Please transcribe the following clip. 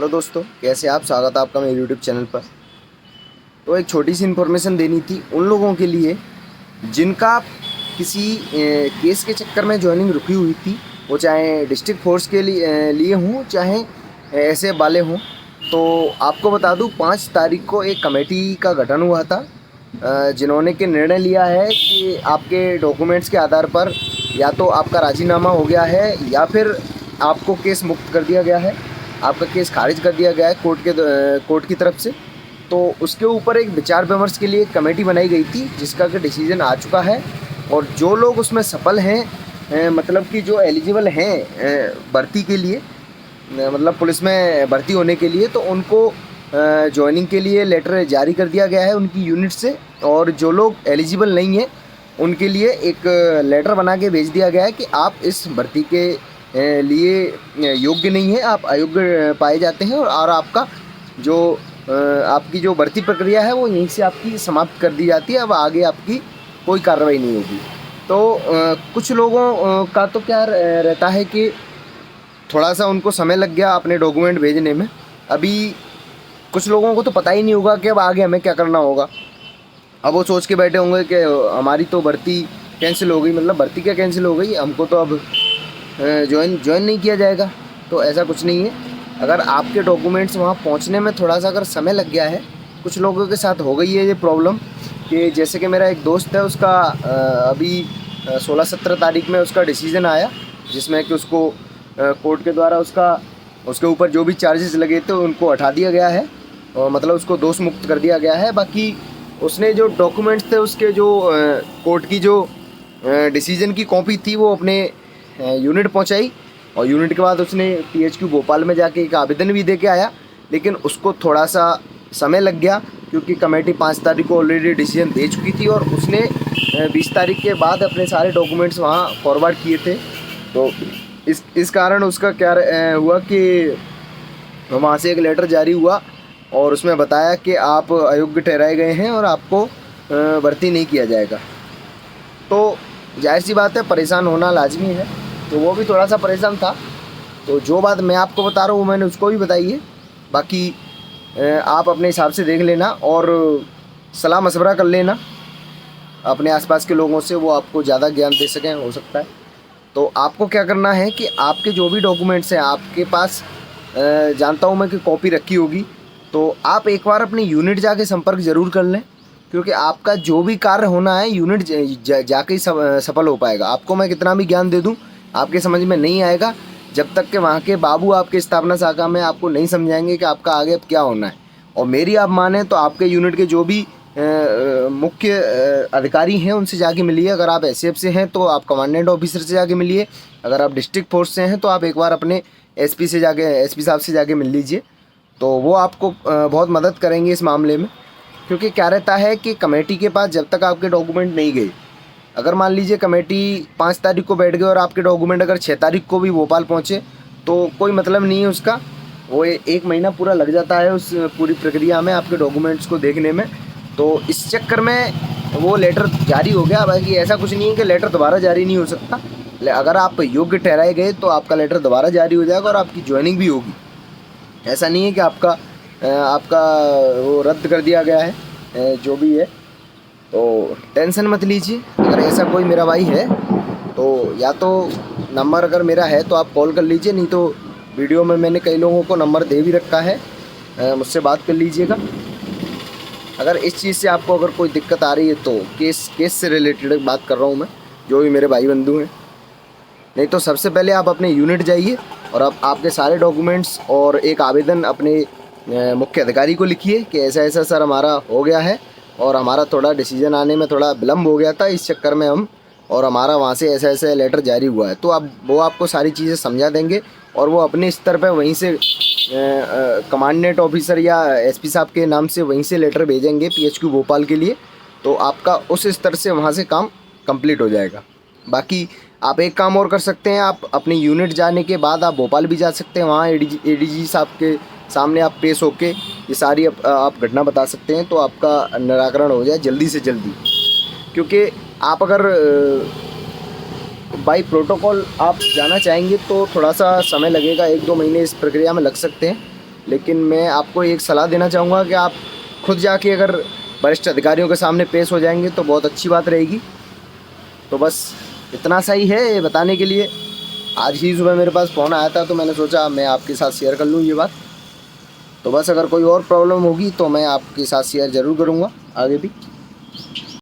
Hello दोस्तों, कैसे आप? स्वागत है आपका मेरे यूट्यूब चैनल पर। तो एक छोटी सी इन्फॉर्मेशन देनी थी उन लोगों के लिए जिनका किसी केस के चक्कर में ज्वाइनिंग रुकी हुई थी, वो चाहे डिस्ट्रिक्ट फोर्स के लिए हों, चाहे ऐसे वाले हों। तो आपको बता दूं, 5 तारीख को एक कमेटी का गठन हुआ था, जिन्होंने के निर्णय लिया है कि आपके डॉक्यूमेंट्स के आधार पर या तो आपका राजीनामा हो गया है या फिर आपको केस मुक्त कर दिया गया है, आपका केस खारिज कर दिया गया है कोर्ट की तरफ से। तो उसके ऊपर एक विचार विमर्श के लिए एक कमेटी बनाई गई थी, जिसका कि डिसीजन आ चुका है। और जो लोग उसमें सफल हैं, मतलब कि जो एलिजिबल हैं भर्ती के लिए, मतलब पुलिस में भर्ती होने के लिए, तो उनको ज्वाइनिंग के लिए लेटर जारी कर दिया गया है उनकी यूनिट से। और जो लोग एलिजिबल नहीं हैं उनके लिए एक लेटर बना के भेज दिया गया है कि आप इस भर्ती के लिए योग्य नहीं है, आप अयोग्य पाए जाते हैं, और आपका जो आपकी जो भर्ती प्रक्रिया है वो यहीं से आपकी समाप्त कर दी जाती है। अब आगे आपकी कोई कार्रवाई नहीं होगी। तो कुछ लोगों का तो क्या रहता है कि थोड़ा सा उनको समय लग गया अपने डॉक्यूमेंट भेजने में। अभी कुछ लोगों को तो पता ही नहीं होगा कि अब आगे हमें क्या करना होगा। अब वो सोच के बैठे होंगे कि हमारी तो भर्ती कैंसिल हो गई, मतलब भर्ती क्या कैंसिल हो गई, हमको तो अब ज्वाइन नहीं किया जाएगा। तो ऐसा कुछ नहीं है। अगर आपके डॉक्यूमेंट्स वहाँ पहुँचने में थोड़ा सा अगर समय लग गया है, कुछ लोगों के साथ हो गई है ये प्रॉब्लम, कि जैसे कि मेरा एक दोस्त है, उसका अभी 16-17 तारीख में उसका डिसीज़न आया, जिसमें कि उसको कोर्ट के द्वारा उसके ऊपर जो भी चार्जेस लगे थे उनको हटा दिया गया है, और मतलब उसको दोष मुक्त कर दिया गया है। बाकी उसने जो डॉक्यूमेंट्स थे उसके जो कोर्ट की जो डिसीज़न की कॉपी थी वो अपने यूनिट पहुंचाई, और यूनिट के बाद उसने PHQ भोपाल में जाके एक आवेदन भी दे के आया। लेकिन उसको थोड़ा सा समय लग गया, क्योंकि कमेटी 5 तारीख को ऑलरेडी डिसीजन दे चुकी थी, और उसने 20 तारीख के बाद अपने सारे डॉक्यूमेंट्स वहाँ फॉरवर्ड किए थे। तो इस कारण उसका क्या हुआ कि वहाँ से एक लेटर जारी हुआ, और उसमें बताया कि आप अयोग्य ठहराए गए हैं और आपको भर्ती नहीं किया जाएगा। तो जाहिर सी बात है, परेशान होना लाजमी है। तो वो भी थोड़ा सा परेशान था। तो जो बात मैं आपको बता रहा हूँ वो मैंने उसको भी बताई है। बाकी आप अपने हिसाब से देख लेना और सलाह मशवरा कर लेना अपने आसपास के लोगों से, वो आपको ज़्यादा ज्ञान दे सकें, हो सकता है। तो आपको क्या करना है कि आपके जो भी डॉक्यूमेंट्स हैं आपके पास, जानता हूँ मैं कि कॉपी रखी होगी, तो आप एक बार अपनी यूनिट जाके संपर्क ज़रूर कर लें, क्योंकि आपका जो भी कार्य होना है यूनिट जाके ही सफल हो पाएगा। आपको मैं कितना भी ज्ञान दे दूँ, आपके समझ में नहीं आएगा जब तक कि वहाँ के बाबू आपके स्थापना शाखा में आपको नहीं समझाएंगे कि आपका आगे अब क्या होना है। और मेरी आप माने तो आपके यूनिट के जो भी मुख्य अधिकारी हैं उनसे जाके मिलिए। अगर आप SAF से हैं तो आप कमांडेंट ऑफिसर से जाके मिलिए। अगर आप डिस्ट्रिक्ट फोर्स से हैं तो आप एक बार अपने SP साहब से जाके मिल लीजिए। तो वो आपको बहुत मदद करेंगे इस मामले में। क्योंकि क्या रहता है कि कमेटी के पास जब तक आपके डॉक्यूमेंट नहीं गए, अगर मान लीजिए कमेटी 5 तारीख को बैठ गए और आपके डॉक्यूमेंट अगर 6 तारीख को भी भोपाल पहुँचे, तो कोई मतलब नहीं है उसका। वो 1 महीना पूरा लग जाता है उस पूरी प्रक्रिया में आपके डॉक्यूमेंट्स को देखने में। तो इस चक्कर में वो लेटर जारी हो गया। बाकी ऐसा कुछ नहीं है कि लेटर दोबारा जारी नहीं हो सकता। अगर आप योग्य ठहराए गए तो आपका लेटर दोबारा जारी हो जाएगा और आपकी ज्वाइनिंग भी होगी। ऐसा नहीं है कि आपका वो रद्द कर दिया गया है, जो भी है। तो टेंशन मत लीजिए। अगर ऐसा कोई मेरा भाई है तो या तो नंबर अगर मेरा है तो आप कॉल कर लीजिए, नहीं तो वीडियो में मैंने कई लोगों को नंबर दे भी रखा है, मुझसे बात कर लीजिएगा। अगर इस चीज़ से आपको अगर कोई दिक्कत आ रही है तो केस से रिलेटेड बात कर रहा हूँ मैं, जो भी मेरे भाई बंधु हैं। नहीं तो सबसे पहले आप अपने यूनिट जाइए और आप आपके सारे डॉक्यूमेंट्स और एक आवेदन अपने मुख्य अधिकारी को लिखिए कि ऐसा ऐसा सर हमारा हो गया है, और हमारा थोड़ा डिसीजन आने में थोड़ा विलम्ब हो गया था, इस चक्कर में हम, और हमारा वहाँ से ऐसा ऐसा लेटर जारी हुआ है। तो अब वो आपको सारी चीज़ें समझा देंगे, और वो अपने स्तर पे वहीं से कमांडेंट ऑफिसर या SP साहब के नाम से वहीं से लेटर भेजेंगे PHQ भोपाल के लिए। तो आपका उस स्तर से वहाँ से काम कंप्लीट हो जाएगा। बाकी आप एक काम और कर सकते हैं, आप अपनी यूनिट जाने के बाद आप भोपाल भी जा सकते हैं। वहाँ ADG साहब के सामने आप पेश होके ये सारी आप घटना बता सकते हैं, तो आपका निराकरण हो जाए जल्दी से जल्दी। क्योंकि आप अगर बाई प्रोटोकॉल आप जाना चाहेंगे तो थोड़ा सा समय लगेगा, 1-2 महीने इस प्रक्रिया में लग सकते हैं। लेकिन मैं आपको एक सलाह देना चाहूँगा कि आप खुद जाके अगर वरिष्ठ अधिकारियों के सामने पेश हो जाएंगे तो बहुत अच्छी बात रहेगी। तो बस इतना सा ही है ये बताने के लिए। आज ही सुबह मेरे पास फ़ोन आया था तो मैंने सोचा मैं आपके साथ शेयर कर लूँ ये बात। तो बस अगर कोई और प्रॉब्लम होगी तो मैं आपके साथ शेयर ज़रूर करूँगा आगे भी।